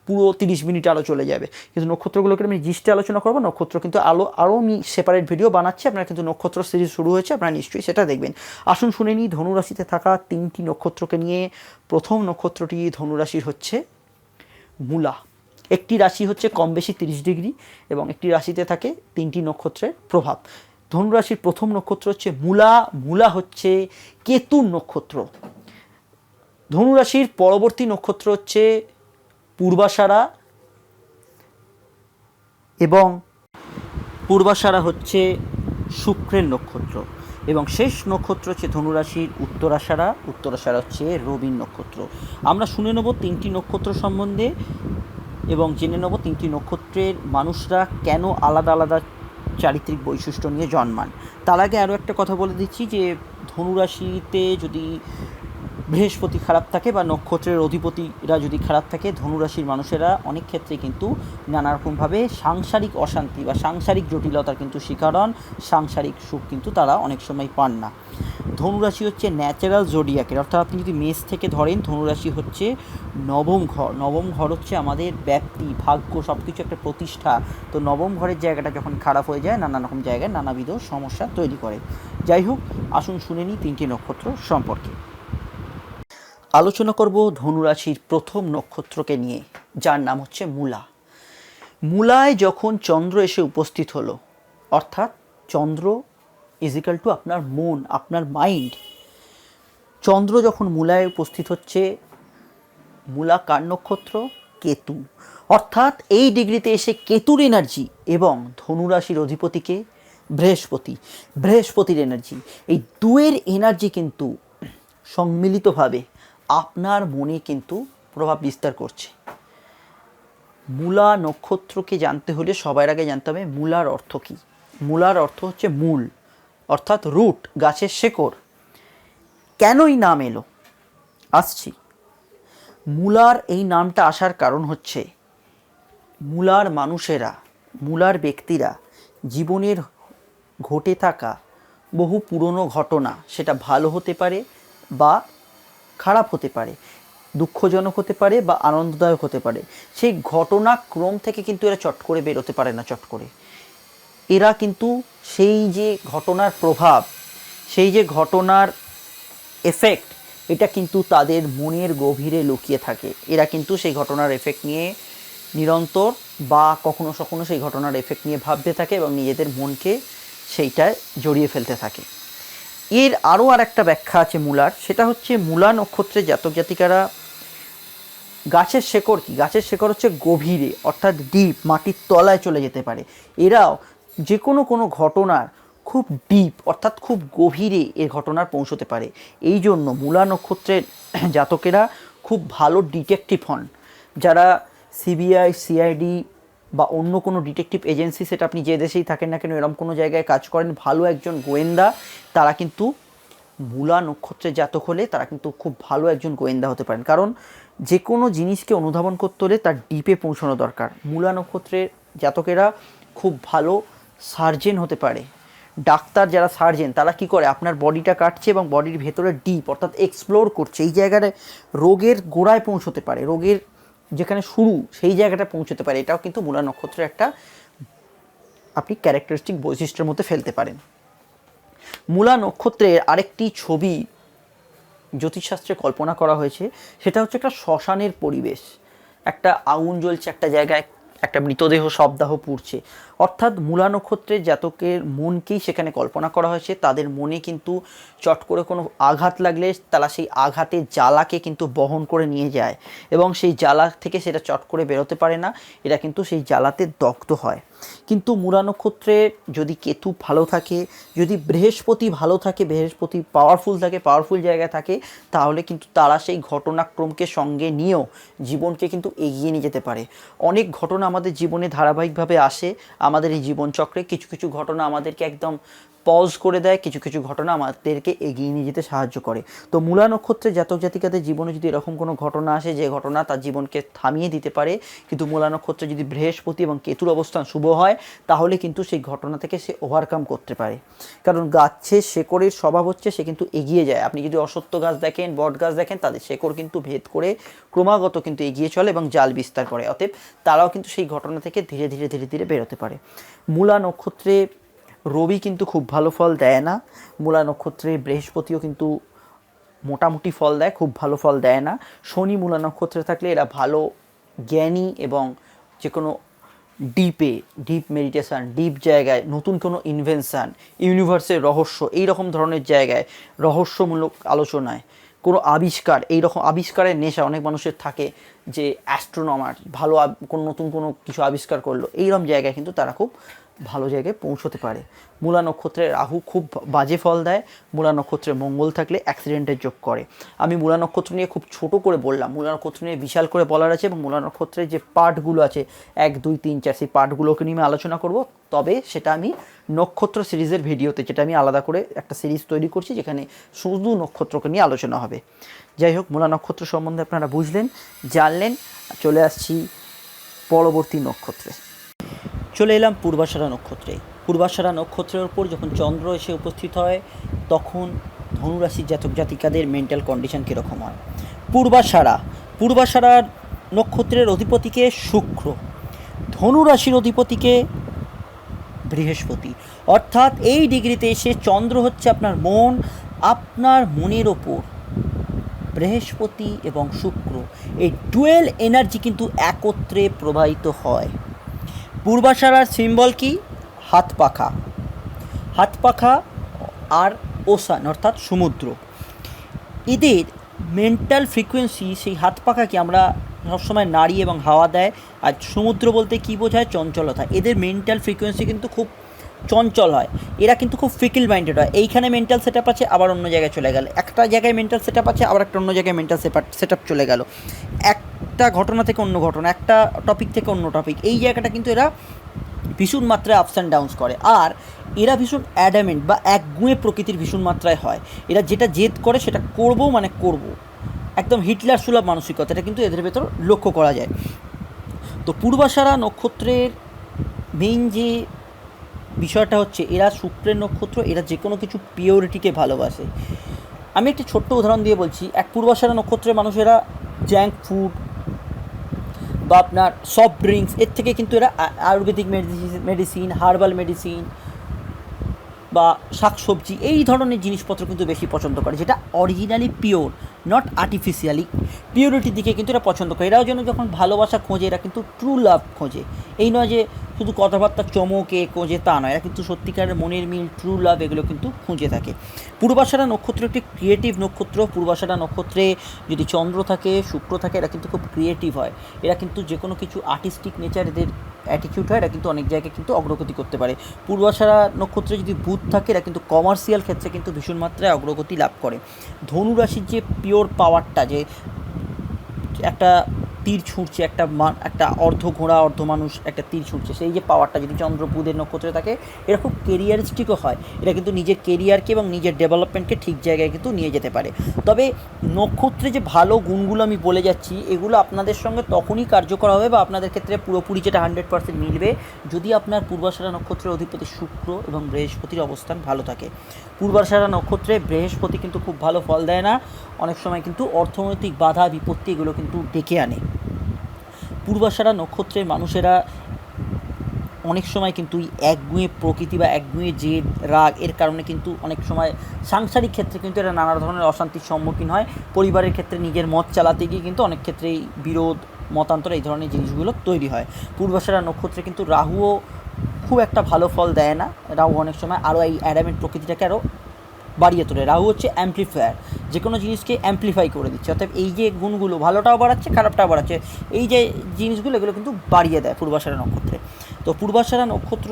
পুরো 30 মিনিট আলো চলে যাবে, কিন্তু নক্ষত্রগুলোকে আমি জিস্টে আলোচনা করবো। নক্ষত্র কিন্তু আরও আমি সেপারেট ভিডিও বানাচ্ছি। আপনারা কিন্তু নক্ষত্র সিরিজ শুরু হয়েছে, আপনারা নিশ্চয়ই সেটা দেখবেন। আসুন শুনে নিই ধনুরাশিতে থাকা 3টি নক্ষত্রকে নিয়ে। প্রথম নক্ষত্রটি ধনুরাশির হচ্ছে মূলা। একটি রাশি হচ্ছে কম বেশি 30 ডিগ্রি এবং একটি রাশিতে থাকে 3টি নক্ষত্রের প্রভাব। ধনুরাশির প্রথম নক্ষত্র হচ্ছে মূলা। মূলা হচ্ছে কেতুর নক্ষত্র। ধনুরাশির পরবর্তী নক্ষত্র হচ্ছে পূর্বাষাঢ়া এবং পূর্বাষাঢ়া হচ্ছে শুক্রের নক্ষত্র। এবং শেষ নক্ষত্র হচ্ছে ধনুরাশির উত্তরাষাঢ়া। উত্তরাষাঢ়া হচ্ছে রবির নক্ষত্র। আমরা শুনে নেব 3টি নক্ষত্র সম্বন্ধে এবং জেনে নেব 3টি নক্ষত্রের মানুষরা কেন আলাদা আলাদা চারিত্রিক বৈশিষ্ট্য নিয়ে জন্মান। তার আগে আরও একটা কথা বলে দিচ্ছি যে ধনুরাশিতে যদি বৃহস্পতি খারাপ থাকে বা নক্ষত্রের অধিপতিরা যদি খারাপ থাকে, ধনুরাশির মানুষেরা অনেক ক্ষেত্রে কিন্তু নানারকমভাবে সাংসারিক অশান্তি বা সাংসারিক জটিলতার কিন্তু শিকার হন। সাংসারিক সুখ কিন্তু তারা অনেক সময় পান না। ধনুরাশি হচ্ছে ন্যাচারাল জোডিয়াকের, অর্থাৎ আপনি যদি মেষ থেকে ধরেন, ধনুরাশি হচ্ছে নবম ঘর। নবম ঘর হচ্ছে আমাদের ব্যাপ্তি, ভাগ্য, সব কিছু একটা প্রতিষ্ঠা। তো নবম ঘরের জায়গাটা যখন খারাপ হয়ে যায়, নানা রকম জায়গায় নানাবিধ সমস্যা তৈরি করে। যাই হোক, আসুন শুনে নিই 3টি নক্ষত্র সম্পর্কে। আলোচনা করব ধনুরাশির প্রথম নক্ষত্রকে নিয়ে, যার নাম হচ্ছে মূলা। মূলায় যখন চন্দ্র এসে উপস্থিত হলো, অর্থাৎ চন্দ্র ইজিক্যাল টু আপনার মন, আপনার মাইন্ড। চন্দ্র যখন মূলায় উপস্থিত হচ্ছে, মূলা কার নক্ষত্র? কেতু। অর্থাৎ এই ডিগ্রিতে এসে কেতুর এনার্জি এবং ধনুরাশির অধিপতিকে বৃহস্পতি, বৃহস্পতির এনার্জি, এই দুয়ের এনার্জি কিন্তু সম্মিলিতভাবে আপনার মনে কিন্তু প্রভাব বিস্তার করছে। মূলা নক্ষত্রকে জানতে হলে সবার আগে জানতে হবে মূলার অর্থ কী। মূলার অর্থ হচ্ছে মূল, অর্থাৎ রুট, গাছের শেকড়। কেন এই নাম এলো আসছি। মূলার এই নামটা আসার কারণ হচ্ছে মূলার মানুষেরা, মূলার ব্যক্তিরা জীবনের ঘটে থাকা বহু পুরনো ঘটনা, সেটা ভালো হতে পারে বা খারাপ হতে পারে, দুঃখজনক হতে পারে বা আনন্দদায়ক হতে পারে, সেই ঘটনাক্রম থেকে কিন্তু এরা চট করে বেরোতে পারে না। চট করে এরা কিন্তু সেই যে ঘটনার প্রভাব, সেই যে ঘটনার এফেক্ট, এটা কিন্তু তাদের মনের গভীরে লুকিয়ে থাকে। এরা কিন্তু সেই ঘটনার এফেক্ট নিয়ে নিরন্তর বা কখনো কখনো সেই ঘটনার এফেক্ট নিয়ে ভাবতে থাকে এবং নিজেদের মনকে সেইটায় জড়িয়ে ফেলতে থাকে। এর আরও আর একটা ব্যাখ্যা আছে মূলার, সেটা হচ্ছে মূলা নক্ষত্রের জাতক জাতিকারা গাছের শেকড় কি? গাছের শেকড় হচ্ছে গভীরে, অর্থাৎ ডিপ, মাটির তলায় চলে যেতে পারে। এরাও যে কোনো ঘটনার খুব ডিপ, অর্থাৎ খুব গভীরে এর ঘটনার পৌঁছতে পারে। এই জন্য মূলা নক্ষত্রের জাতকেরা খুব ভালো ডিটেকটিভ হন। যারা সিবিআই, সিআইডি বা অন্য কোনো ডিটেকটিভ এজেন্সি, সেটা আপনি যে দেশেই থাকেন না কেন, এরকম কোনো জায়গায় কাজ করেন, ভালো একজন গোয়েন্দা, তারা কিন্তু মূলা নক্ষত্রের জাতক হলে তারা কিন্তু খুব ভালো একজন গোয়েন্দা হতে পারেন। কারণ যে কোনো জিনিসকে অনুধাবন করতে হলে তার ডিপে পৌঁছানো দরকার। মূলা নক্ষত্রের জাতকেরা খুব ভালো সার্জেন হতে পারে। ডাক্তার যারা সার্জেন, তারা কি করে, আপনার বডিটা কাটছে এবং বডির ভেতরে ডিপ, অর্থাৎ এক্সপ্লোর করছে, এই জায়গাটায় রোগের গোড়ায় পৌঁছতে পারে, রোগের যেখানে শুরু সেই জায়গাটা পৌঁছতে পারে। এটাও কিন্তু মূলা নক্ষত্রের একটা আপনি ক্যারেক্টারিস্টিক বৈশিষ্ট্যের মধ্যে ফেলতে পারেন। মূলা নক্ষত্রের আরেকটি ছবি জ্যোতিষশাস্ত্রে কল্পনা করা হয়েছে, সেটা হচ্ছে একটা শ্মশানের পরিবেশ। একটা আগুন জ্বলছে একটা জায়গায়, একটা মৃতদেহ শবদাহ পুড়ছে। অর্থাৎ মূলা নক্ষত্রের জাতকের মনকেই সেখানে কল্পনা করা হয়েছে। তাদের মনে কিন্তু চট করে কোনো আঘাত লাগলে তারা সেই আঘাতের জ্বালাকে কিন্তু বহন করে নিয়ে যায় এবং সেই জ্বালা থেকে সেটা চট করে বেরোতে পারে না, এরা কিন্তু সেই জ্বালাতে দগ্ধ হয়। কিন্তু মূলা নক্ষত্রে যদি কেতু ভালো থাকে, যদি বৃহস্পতি ভালো থাকে, বৃহস্পতি পাওয়ারফুল থাকে, পাওয়ারফুল জায়গায় থাকে, তাহলে কিন্তু তারা সেই ঘটনাক্রমকে সঙ্গে নিয়েও জীবনকে কিন্তু এগিয়ে নিয়ে যেতে পারে। অনেক ঘটনা আমাদের জীবনে ধারাবাহিকভাবে আসে, আমাদের এই জীবনচক্রে কিছু কিছু ঘটনা আমাদেরকে একদম পজ করে দেয়, কিছু কিছু ঘটনা আমাদেরকে এগিয়ে নিয়ে যেতে সাহায্য করে। তো মূলা নক্ষত্রে জাতক জাতিকাদের জীবনে যদি এরকম কোনো ঘটনা আসে যে ঘটনা তার জীবনকে থামিয়ে দিতে পারে, কিন্তু মূলা নক্ষত্রে যদি বৃহস্পতি এবং কেতুর অবস্থান শুভ হয় তাহলে কিন্তু সেই ঘটনা থেকে সে ওভারকাম করতে পারে। কারণ গাছের শেকড়ের স্বভাব হচ্ছে সে কিন্তু এগিয়ে যায়। আপনি যদি অশ্বত্থ গাছ দেখেন, বট গাছ দেখেন, তাদের শেকড় কিন্তু ভেদ করে ক্রমাগত কিন্তু এগিয়ে চলে এবং জাল বিস্তার করে। অতএব তারাও কিন্তু সেই ঘটনা থেকে ধীরে ধীরে ধীরে ধীরে বেরোতে পারে। মূলা নক্ষত্রে রবি কিন্তু খুব ভালো ফল দেয় না। মূলা নক্ষত্রে বৃহস্পতিও কিন্তু মোটামুটি ফল দেয়, খুব ভালো ফল দেয় না। শনি মূলা নক্ষত্রে থাকলে এরা ভালো জ্ঞানী এবং যে কোনো ডিপ মেডিটেশান, ডিপ জায়গায় নতুন কোনো ইনভেনশান, ইউনিভার্সের রহস্য, এই রকম ধরনের জায়গায় রহস্যমূলক আলোচনায় কোনো আবিষ্কার, এই রকম আবিষ্কারের নেশা অনেক মানুষের থাকে, যে অ্যাস্ট্রোনমার ভালো কোনো নতুন কোনো কিছু আবিষ্কার করলো, এইরকম জায়গায় কিন্তু তারা খুব ভালো জায়গায় পৌঁছতে পারে। মূলা নক্ষত্রে রাহু খুব বাজে ফল দেয়। মূলা নক্ষত্রে মঙ্গল থাকলে অ্যাক্সিডেন্টের যোগ করে। আমি মূলা নক্ষত্র নিয়ে খুব ছোট করে বললাম, মূলা নক্ষত্র নিয়ে বিশাল করে বলার আছে এবং মূলা নক্ষত্রের যে পার্টগুলো আছে 1, 2, 3, 4 সেই পার্টগুলোকে নিয়ে আমি আলোচনা করব। তবে সেটা আমি নক্ষত্র সিরিজের ভিডিওতে, যেটা আমি আলাদা করে একটা সিরিজ তৈরি করছি যেখানে শুধু নক্ষত্রকে নিয়ে আলোচনা হবে। যাই হোক, মূলা নক্ষত্র সম্বন্ধে আপনারা বুঝলেন, জানলেন। চলে আসছি পরবর্তী নক্ষত্রে। চলে এলাম পূর্বাষাঢ়া নক্ষত্রে। পূর্বাষাঢ়া নক্ষত্রের ওপর যখন চন্দ্র এসে উপস্থিত হয় তখন ধনুরাশির জাতক জাতিকাদের মেন্টাল কন্ডিশন কীরকম হয়। পূর্বাষাঢ়া নক্ষত্রের অধিপতিকে শুক্র, ধনুরাশির অধিপতিকে বৃহস্পতি। অর্থাৎ এই ডিগ্রিতে এসে চন্দ্র হচ্ছে আপনার মন, আপনার মনের ওপর বৃহস্পতি এবং শুক্র এই ডুয়েল এনার্জি কিন্তু একত্রে প্রবাহিত হয়। পূর্বাষাঢ়ার সিম্বল কি? হাত পাখা আর ওশান অর্থাৎ সমুদ্র। এদের মেন্টাল ফ্রিকোয়েন্সি, সেই হাত পাখাকে আমরা সবসময় নাড়ি এবং হাওয়া দেয়, আর সমুদ্র বলতে কী বোঝায়? চঞ্চলতা। এদের মেন্টাল ফ্রিকোয়েন্সি কিন্তু খুব চঞ্চল হয়, এরা কিন্তু খুব ফিকেল মাইন্ডেড হয়। এইখানে মেন্টাল সেট আপ আছে, আবার অন্য জায়গায় চলে গেল, একটা জায়গায় মেন্টাল সেট আপ আছে, আবার একটা অন্য জায়গায় মেন্টাল সেট আপ চলে গেল, একটা ঘটনা থেকে অন্য ঘটনা, একটা টপিক থেকে অন্য টপিক। এই জায়গাটা কিন্তু এরা ভীষণ মাত্রায় আপস অ্যান্ড ডাউনস করে। আর এরা ভীষণ অ্যাডামেন্ট বা একগুঁয়ে প্রকৃতির ভীষণ মাত্রায় হয়। এরা যেটা জেদ করে সেটা করবো মানে করব, একদম হিটলার সুলভ মানসিকতা, এটা কিন্তু এদের ভেতর লক্ষ্য করা যায়। তো পূর্বাষাঢ়া নক্ষত্রের মেইন যে বিষয়টা হচ্ছে, এরা শুক্রের নক্ষত্র, এরা যে কোনো কিছু পিওরিটিকে ভালোবাসে। আমি একটি ছোট্ট উদাহরণ দিয়ে বলছি। এক পূর্বাষাঢ়া নক্ষত্রের মানুষেরা জাঙ্ক ফুড বা আপনার সফট ড্রিঙ্কস, এর থেকে কিন্তু এরা আয়ুর্বেদিক মেডিসিন, হার্বাল মেডিসিন বা শাকসবজি, এই ধরনের জিনিসপত্র কিন্তু বেশি পছন্দ করে, যেটা অরিজিনালি পিওর, নট আর্টিফিশিয়ালি। পিওরিটির দিকে কিন্তু এরা পছন্দ করে। এরাও যেন যখন ভালোবাসা খোঁজে, এরা কিন্তু ট্রু লাভ খোঁজে। এই নয় যে শুধু কথাবার্তা চমকে খোঁজে, তা নয়, এরা কিন্তু সত্যিকারের মনের মিল, ট্রু লাভ, এগুলো কিন্তু খুঁজে থাকে। পূর্বাষাঢ়া নক্ষত্র একটি ক্রিয়েটিভ নক্ষত্র। পূর্বাষাঢ়া নক্ষত্রে যদি চন্দ্র থাকে, শুক্র থাকে, এরা কিন্তু খুব ক্রিয়েটিভ হয়। এরা কিন্তু যে কোনো কিছু আর্টিস্টিক নেচার এদের অ্যাটিটিউড হয়, এরা কিন্তু অনেক জায়গায় কিন্তু অগ্রগতি করতে পারে। পূর্বাষাঢ়া নক্ষত্রে যদি বুধ থাকে, এরা কিন্তু কমার্শিয়াল ক্ষেত্রে কিন্তু ভীষণ মাত্রায় অগ্রগতি লাভ করে। ধনুরাশির যে পিওর পাওয়ারটা, যে একটা তীর ছুঁড়ছে, একটা অর্ধ ঘোড়া অর্ধ মানুষ একটা তীর ছুঁড়ছে, সেই যে পাওয়ারটা যদি চন্দ্র বুধের নক্ষত্রে থাকে, এরা খুব কেরিয়ারিস্টিকও হয়। এরা কিন্তু নিজের কেরিয়ারকে এবং নিজের ডেভেলপমেন্টকে ঠিক জায়গায় কিন্তু নিয়ে যেতে পারে। তবে নক্ষত্রে যে ভালো গুণগুলো আমি বলে যাচ্ছি, এগুলো আপনাদের সঙ্গে তখনই কার্যকর হবে বা আপনাদের ক্ষেত্রে পুরোপুরি যেটা 100% মিলবে, যদি আপনার পূর্বাষাঢ়া নক্ষত্রের অধিপতি শুক্র এবং বৃহস্পতির অবস্থান ভালো থাকে। পূর্বাষাঢ়া নক্ষত্রে বৃহস্পতি কিন্তু খুব ভালো ফল দেয় না, অনেক সময় কিন্তু অর্থনৈতিক বাধা বিপত্তি এগুলো কিন্তু ডেকে আনে। পূর্বাষাঢ়া নক্ষত্রের মানুষেরা অনেক সময় কিন্তু একগুঁয়ে প্রকৃতি বা একগুঁয়ে জেদ, রাগ, এর কারণে কিন্তু অনেক সময় সাংসারিক ক্ষেত্রে কিন্তু এরা নানা ধরনের অশান্তির সম্মুখীন হয়। পরিবারের ক্ষেত্রে নিজের মত চালাতে গিয়ে কিন্তু অনেক ক্ষেত্রেই বিরোধ, মতান্তর, এই ধরনের জিনিসগুলো তৈরি হয়। পূর্বাষাঢ়া নক্ষত্রে কিন্তু রাহুও খুব একটা ভালো ফল দেয় না। রাহু অনেক সময় আরও এই অ্যাডামেন্ট প্রকৃতিটাকে আরও বাড়িয়ে তোলে। রাহু হচ্ছে অ্যাম্প্লিফায়ার, যে কোনো জিনিসকে অ্যাম্প্লিফাই করে দিচ্ছে। অর্থাৎ এই যে গুণগুলো, ভালোটাও বাড়াচ্ছে, খারাপটাও বাড়াচ্ছে, এই যে জিনিসগুলো, এগুলো কিন্তু বাড়িয়ে দেয় পূর্বাষাঢ়া নক্ষত্রে। তো পূর্বাষাঢ়া নক্ষত্র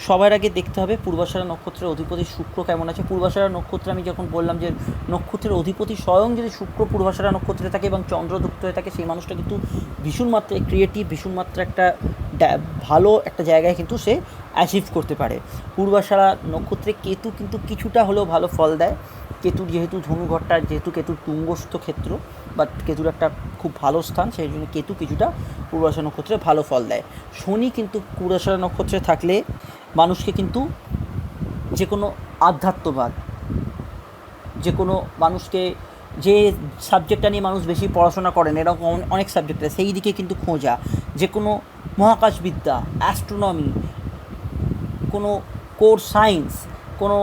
সবার আগে দেখতে হবে পূর্বাষাঢ়া নক্ষত্রের অধিপতি শুক্র কেমন আছে। পূর্বাষাঢ়া নক্ষত্রে আমি যখন বললাম যে নক্ষত্রের অধিপতি স্বয়ং যদি শুক্র পূর্বাষাঢ়া নক্ষত্রে থাকে এবং চন্দ্রযুক্ত হয়ে থাকে, সেই মানুষটা কিন্তু ভীষণ মাত্রায় ক্রিয়েটিভ, ভীষণ মাত্রা একটা ভালো একটা জায়গায় কিন্তু সে অ্যাচিভ করতে পারে। পূর্বাষাঢ়া নক্ষত্রে কেতু কিন্তু কিছুটা হলেও ভালো ফল দেয়। কেতু যেহেতু ধনুঘরটা, যেহেতু কেতুর তুঙ্গস্থ ক্ষেত্র বা কেতুর একটা খুব ভালো স্থান, সেই জন্য কেতু কিছুটা পূর্বাষাঢ়া নক্ষত্রে ভালো ফল দেয়। শনি কিন্তু পূর্বাষাঢ়া নক্ষত্রে থাকলে মানুষকে কিন্তু যে কোনো আধ্যাত্মবাদ, যে কোনো মানুষকে যে সাবজেক্টটা নিয়ে মানুষ বেশি পড়াশোনা করেন, এরকম অনেক সাবজেক্ট আছে, সেই দিকে কিন্তু খোঁজা, যে কোনো মহাকাশবিদ্যা, অ্যাস্ট্রোনমি, কোনো কোর সায়েন্স, কোনো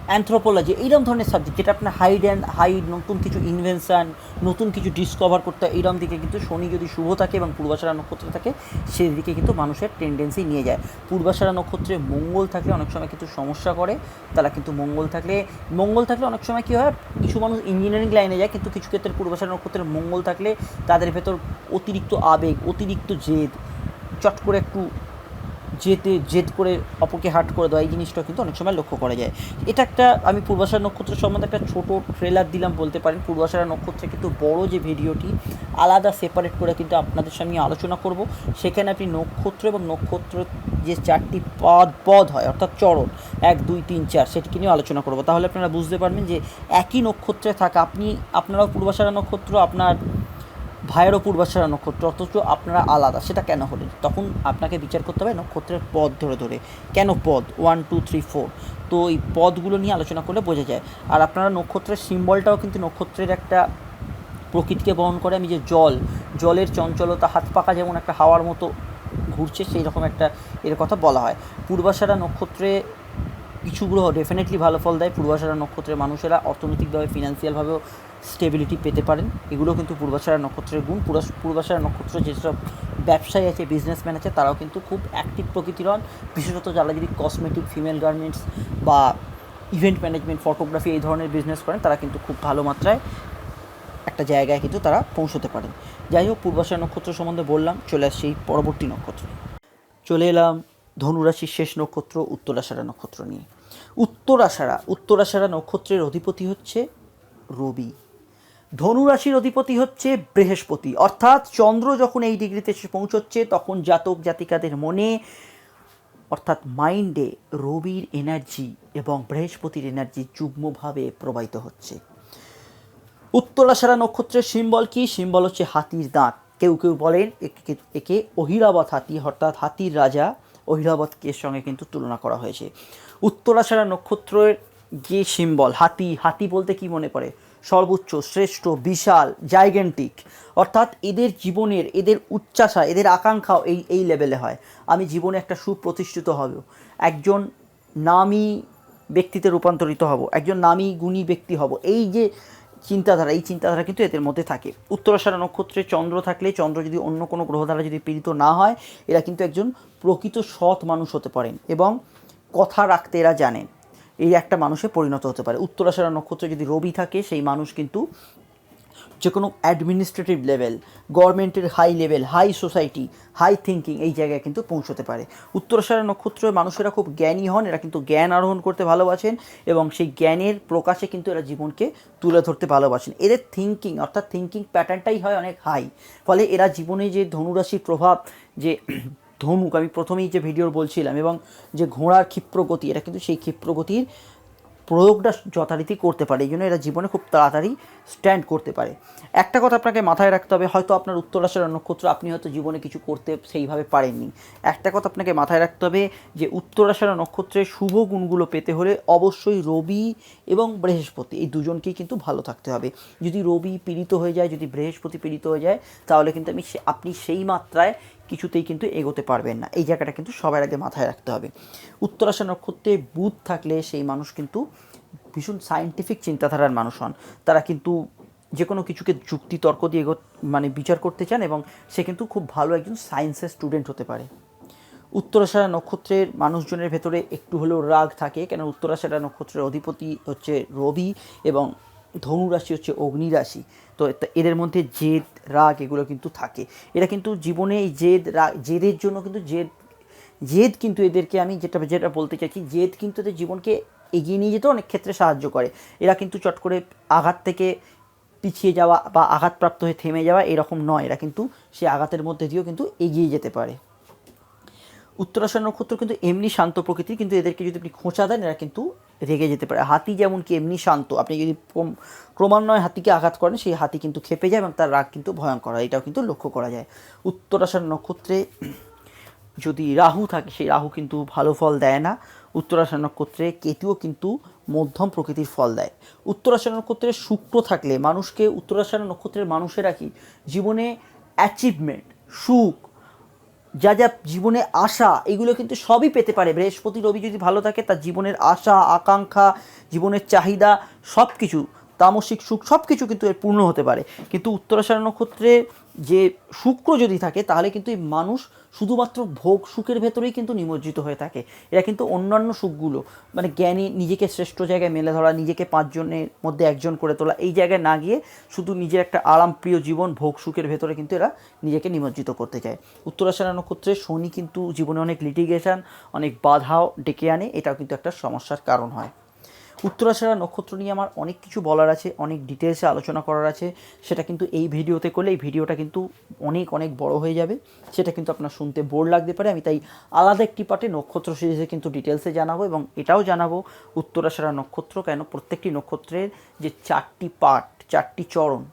অ্যানথ্রোপোলজি, এইরকম ধরনের সাবজেক্ট যেটা আপনার হাই নতুন কিছু ইনভেনশান, নতুন কিছু ডিসকভার করতে হয়, এইরকম দিকে কিন্তু শনি যদি শুভ থাকে এবং পূর্বাষাঢ়া নক্ষত্র থাকে, সেই দিকে কিন্তু মানুষের টেন্ডেন্সি নিয়ে যায়। পূর্বাষাঢ়া নক্ষত্রে মঙ্গল থাকলে অনেক সময় কিন্তু সমস্যা করে। তারা কিন্তু মঙ্গল থাকলে অনেক সময় কী হয়, কিছু মানুষ ইঞ্জিনিয়ারিং লাইনে যায়, কিন্তু কিছু ক্ষেত্রে পূর্বাষাঢ়া নক্ষত্রে মঙ্গল থাকলে তাদের ভেতর অতিরিক্ত আবেগ, অতিরিক্ত জেদ, চট করে একটু জেদ করে অপরকে হার্ট করে দেওয়া, এই জিনিসটা কিন্তু অনেক সময় লক্ষ্য করা যায়। এটা একটা, আমি পূর্বাষাঢ়া নক্ষত্র সম্বন্ধে একটা ছোটো ট্রেলার দিলাম বলতে পারেন। পূর্বাষাঢ়া নক্ষত্রে কিন্তু বড় যে ভিডিওটি আলাদা সেপারেট করে কিন্তু আপনাদের সামনে আলোচনা করব। সেখানে আপনি নক্ষত্র এবং নক্ষত্র যে 4টি পদ হয়, অর্থাৎ চরণ 1 2 3 4, সেটিকে নিয়ে আলোচনা করব। তাহলে আপনারা বুঝতে পারবেন যে একই নক্ষত্রে থাকা আপনারাও পূর্বাষাঢ়া নক্ষত্র, আপনার ভাইয়েরও পূর্বাষাঢ়া নক্ষত্র, অথচ আপনারা আলাদা, সেটা কেন হলেন? তখন আপনাকে বিচার করতে হবে নক্ষত্রের পদ ধরে ধরে, কেন পদ 1 2 3 4, তো এই পদগুলো নিয়ে আলোচনা করলে বোঝা যায়। আর আপনারা নক্ষত্রের সিম্বলটাও কিন্তু নক্ষত্রের একটা প্রকৃতিকে বহন করে। আমি যে জলের চঞ্চলতা, হাত পাকা যেমন একটা হাওয়ার মতো ঘুরছে, সেই রকম একটা এর কথা বলা হয়। পূর্বাষাঢ়া নক্ষত্রে কিছু গ্রহ ডেফিনেটলি ভালো ফল দেয়। পূর্বাষাঢ়া নক্ষত্রের মানুষেরা অর্থনৈতিকভাবে, ফিনান্সিয়ালভাবেও স্টেবিলিটি পেতে পারেন, এগুলো কিন্তু পূর্বাষাঢ়া নক্ষত্রের গুণ। পূর্বাষাঢ়া নক্ষত্র যেসব ব্যবসায়ী আছে, বিজনেসম্যান আছে, তারাও কিন্তু খুব অ্যাক্টিভ প্রকৃতির হন। বিশেষত যারা যদি কসমেটিক, ফিমেল গার্মেন্টস বা ইভেন্ট ম্যানেজমেন্ট, ফটোগ্রাফি এই ধরনের বিজনেস করেন, তারা কিন্তু খুব ভালো মাত্রায় একটা জায়গায় কিন্তু তারা পৌঁছতে পারেন। যাই হোক, পূর্বাষাঢ়া নক্ষত্র সম্বন্ধে বললাম, চলে আসছি এই পরবর্তী নক্ষত্রে। চলে এলাম ধনুরাশির শেষ নক্ষত্র উত্তরাষাঢ়া নক্ষত্র নিয়ে। উত্তরাষাঢ়া নক্ষত্রের অধিপতি হচ্ছে রবি। ধনুরাশির অধিপতি হচ্ছে বৃহস্পতি। অর্থাৎ চন্দ্র যখন এই ডিগ্রিতে এসে পৌঁছচ্ছে, তখন জাতক জাতিকাদের মনে, অর্থাৎ মাইন্ডে রবির এনার্জি এবং বৃহস্পতির এনার্জি যুগ্মভাবে প্রবাহিত হচ্ছে। উত্তরাষাঢ়া নক্ষত্রের সিম্বল কি? সিম্বল হচ্ছে হাতির দাঁত। কেউ কেউ বলেন একে অহিরাবত হাতি, অর্থাৎ হাতির রাজা অহিরাবতকে সঙ্গে কিন্তু তুলনা করা হয়েছে। উত্তরাষাঢ়া নক্ষত্রের যে সিম্বল হাতি বলতে কি মনে পড়ে? সর্বোচ্চ, শ্রেষ্ঠ, বিশাল, জাইগেন্টিক। অর্থাৎ এদের জীবনের, এদের উচ্চাশা, এদের আকাঙ্ক্ষাও এই লেভেলে হয়। আমি জীবনে একটা সুপ্রতিষ্ঠিত হব, একজন নামী ব্যক্তিতে রূপান্তরিত হব, একজন নামী গুণী ব্যক্তি হব, এই যে চিন্তাধারা কিন্তু এদের মধ্যে থাকে। উত্তরাষাঢ়া নক্ষত্রে চন্দ্র থাকলে, চন্দ্র যদি অন্য কোনো গ্রহ দ্বারা যদি পীড়িত না হয়, এরা কিন্তু একজন প্রকৃত সৎ মানুষ হতে পারেন এবং কথা রাখতে এরা জানেন, এই একটা মানুষে পরিণত হতে পারে। উত্তরাষাঢ়া নক্ষত্রে যদি রবি থাকে, সেই মানুষ কিন্তু যে কোনো অ্যাডমিনিস্ট্রেটিভ লেভেল, গভর্নমেন্টের high level, high society, high thinking, এই জায়গায় কিন্তু পৌঁছতে পারে। উত্তরাষাঢ়া নক্ষত্রের মানুষেরা খুব জ্ঞানী হন, এরা কিন্তু জ্ঞান আরোহণ করতে ভালোবাসেন এবং সেই জ্ঞানের প্রকাশে কিন্তু এরা জীবনকে তুলে ধরতে ভালোবাসেন। এদের থিঙ্কিং, অর্থাৎ থিঙ্কিং প্যাটার্নটাই হয় অনেক হাই। ফলে এরা জীবনে যে ধনুরাশির প্রভাব, যে ধনুক আমি প্রথমেই যে ভিডিওর বলছিলাম, এবং যে ঘোড়ার ক্ষিপ্রগতি, এটা কিন্তু সেই ক্ষিপ্রগতির প্রয়োগটা যথারীতি করতে পারে, এই জন্য এরা জীবনে খুব তাড়াতাড়ি স্ট্যান্ড করতে পারে। একটা কথা আপনাকে মাথায় রাখতে হবে, হয়তো আপনার উত্তরাষাঢ়া নক্ষত্র, আপনি হয়তো জীবনে কিছু করতে সেইভাবে পারেননি। একটা কথা আপনাকে মাথায় রাখতে হবে যে উত্তরাষাঢ়া নক্ষত্রের শুভ গুণগুলো পেতে হলে অবশ্যই রবি এবং বৃহস্পতি, এই দুজনকেই কিন্তু ভালো থাকতে হবে। যদি রবি পীড়িত হয়ে যায়, যদি বৃহস্পতি পীড়িত হয়ে যায়, তাহলে কিন্তু আপনি সেই মাত্রায় কিছুতেই কিন্তু এগোতে পারবেন না। এই জায়গাটা কিন্তু সবার আগে মাথায় রাখতে হবে। উত্তরাষাঢ়া নক্ষত্রে বুধ থাকলে সেই মানুষ কিন্তু ভীষণ সায়েন্টিফিক চিন্তাধারার মানুষ হন। তারা কিন্তু যে কোনো কিছুকে যুক্তি তর্ক দিয়ে বিচার করতে চান এবং সে কিন্তু খুব ভালো একজন সায়েন্সের স্টুডেন্ট হতে পারে। উত্তরাষাঢ়া নক্ষত্রের মানুষজনের ভেতরে একটু হলেও রাগ থাকে, কেন উত্তরাষাঢ়া নক্ষত্রের অধিপতি হচ্ছে রবি এবং ধনুরাশি হচ্ছে অগ্নিরাশি। তো এদের মধ্যে জেদ, রাগ এগুলো কিন্তু থাকে। এরা কিন্তু জীবনে এই জেদের জন্য কিন্তু জেদ কিন্তু এদেরকে, আমি যেটা বলতে চাইছি, জেদ কিন্তু এদের জীবনকে এগিয়ে নিয়ে যেতে অনেক ক্ষেত্রে সাহায্য করে। এরা কিন্তু চট করে আঘাত থেকে পিছিয়ে যাওয়া বা আঘাতপ্রাপ্ত হয়ে থেমে যাওয়া এরকম নয়, এরা কিন্তু সেই আঘাতের মধ্যে দিয়েও কিন্তু এগিয়ে যেতে পারে। উত্তরাষাঢ়া নক্ষত্র কিন্তু এমনি শান্ত প্রকৃতির, কিন্তু এদেরকে যদি আপনি খোঁচা দেন এরা কিন্তু রেগে যেতে পারে। হাতি যেমন কি এমনি শান্ত, আপনি যদি ক্রমান্বয়ে হাতিকে আঘাত করেন সেই হাতি কিন্তু ক্ষেপে যায় এবং তার রাগ কিন্তু ভয়ঙ্কর হয়, এটাও কিন্তু লক্ষ্য করা যায়। উত্তরাষাঢ়া নক্ষত্রে যদি রাহু থাকে সেই রাহু কিন্তু ভালো ফল দেয় না। উত্তরাষাঢ়া নক্ষত্রে কেতুও কিন্তু মধ্যম প্রকৃতির ফল দেয়। উত্তরাষাঢ়া নক্ষত্রে শুক্র থাকলে মানুষকে, উত্তরাষাঢ়া নক্ষত্রের মানুষেরা কি জীবনে অ্যাচিভমেন্ট, সুখ, যা যা জীবনে আশা, এগুলো কিন্তু সবই পেতে পারে। বৃহস্পতি রবি যদি ভালো থাকে তার জীবনের আশা আকাঙ্ক্ষা, জীবনের চাহিদা সব কিছু, তামসিক সুখ সব কিছু কিন্তু এর পূর্ণ হতে পারে। কিন্তু উত্তরাষাঢ়া নক্ষত্রে যে শুক্র যদি থাকে তাহলে কিন্তু এই মানুষ শুধুমাত্র ভোগ সুখের ভেতরেই কিন্তু নিমজ্জিত হয়ে থাকে। এরা কিন্তু অন্যান্য সুখগুলো মানে জ্ঞানী, নিজেকে শ্রেষ্ঠ জায়গায় মেলে ধরা, নিজেকে 5 জনের মধ্যে একজন করে তোলা, এই জায়গায় না গিয়ে শুধু নিজের একটা আরামপ্রিয় জীবন ভোগ সুখের ভেতরে কিন্তু এরা নিজেকে নিমজ্জিত করতে চায়। উত্তরাষাঢ়া নক্ষত্রে শনি কিন্তু জীবনে অনেক লিটিগেশন, অনেক বাধাও ডেকে আনে, এটাও কিন্তু একটা সমস্যার কারণ হয়। উত্তরাষাঢ়া নক্ষত্র নিয়ে আমার অনেক কিছু বলার আছে, অনেক ডিটেলসে আলোচনা করার আছে, সেটা কিন্তু এই ভিডিওতে করলে এই ভিডিওটা কিন্তু অনেক অনেক বড় হয়ে যাবে, সেটা কিন্তু আপনার শুনতে বোর লাগতে পারে। আমি তাই আলাদা একটি পার্টে নক্ষত্র সিরিজে কিন্তু ডিটেলসে জানাবো, এবং এটাও জানাবো উত্তরাষাঢ়া নক্ষত্র কেন, প্রত্যেকটি নক্ষত্রের যে 4টি পার্ট, 4টি চরণ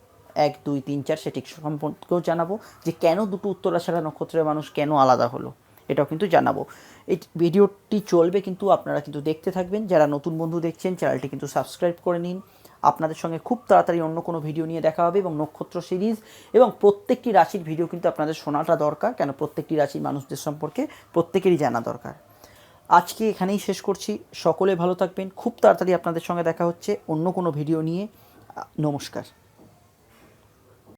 1 2 3 4 সেটি সম্পর্কেও জানাবো, যে কেন দুটো উত্তরাষাঢ়া নক্ষত্রের মানুষ কেন আলাদা হলো, এটাও কিন্তু জানাবো। এই ভিডিওটি চলবে কিন্তু আপনারা কিন্তু দেখতে থাকবেন। যারা নতুন বন্ধু দেখছেন চ্যানেলটি কিন্তু সাবস্ক্রাইব করে নিন। আপনাদের সঙ্গে খুব তাড়াতাড়ি অন্য কোনো ভিডিও নিয়ে দেখা হবে, এবং নক্ষত্র সিরিজ এবং প্রত্যেকটি রাশির ভিডিও কিন্তু আপনাদের শোনাটা দরকার, কেন প্রত্যেকটি রাশির মানুষদের সম্পর্কে প্রত্যেকেরই জানা দরকার। আজকে এখানেই শেষ করছি, সকলে ভালো থাকবেন, খুব তাড়াতাড়ি আপনাদের সঙ্গে দেখা হচ্ছে অন্য কোনো ভিডিও নিয়ে। নমস্কার।